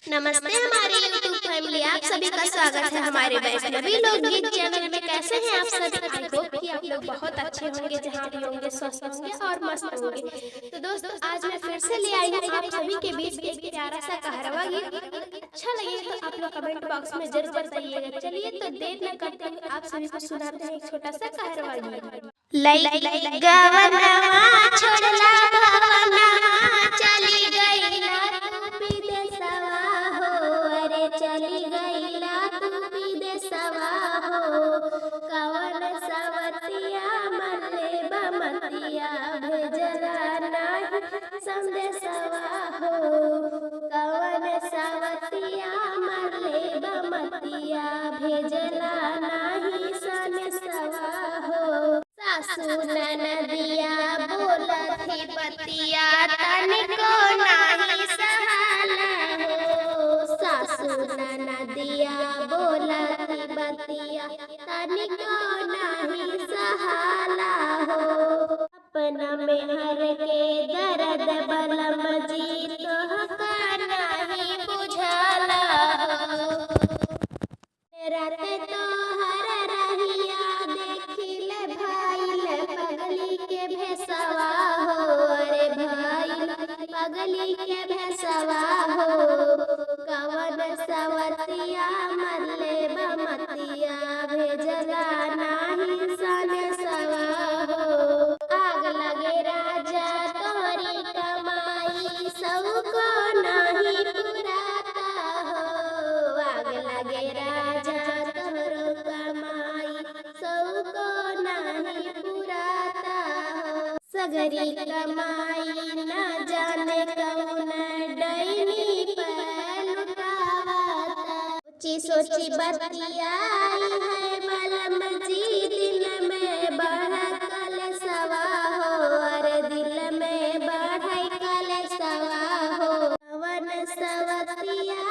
नमस्ते हमारे YouTube family, आप सभी का स्वागत है हमारे वैष्णवी लोकगीत चैनल में। कैसे हैं आप सभी? आई होप कि आप लोग बहुत अच्छे होंगे, जहाँ भी होंगे स्वस्थ होंगे और मस्त होंगे। तो दोस्तों, आज मैं फिर से ले आई हूँ आप सभी के बीच एक प्यारा सा कहरवा गीत। अच्छा लगे तो आप लोग कमेंट बॉक्स में जरूर बताइएगा। चलिए तो देर न करते हुए आप सभी को सुनाते हैं एक छोटा सा कहरवा गीत। लाई गवनवा छोड़ला भवनवा चली गईला तू विदेशवा हो, अरे चली गईला तू विदेशवा हो। कवन सवतिया मरले बमतिया भेजला नाही संदेशवा हो। कवन सवतिया मरले बमतिया भेजला नाही संदेशवा हो। सासू ननदिया बोलथी बतिया तनिको नाही सहाला हो। सासू ननदिया बोलथी बतिया तनिको नाही सहाला हो। अपना मेहर के दर्द बलम जी तोहका नाही बुझाला हो। रात तोहर रहिया देखिले भाईल पगली के भेसवा हो, अरे भाईल पगली के भेसवा हो। कवन सवतिया मरले बमतिया भेजला नाही संदेशवा हो। आग लगे राजा तोरी कमाई सबको नाही पुराता हो। आग लगे राजा तोरो कमाई सबको नाही पुराता हो। सगरी कमाई न जाने कौन डैनी पर लुटावता। सोची सोची बतियाई है बलम जी दिल में बढ़कल सवा हो, अरे दिल में बढ़कल सवा हो। कवन सवतिया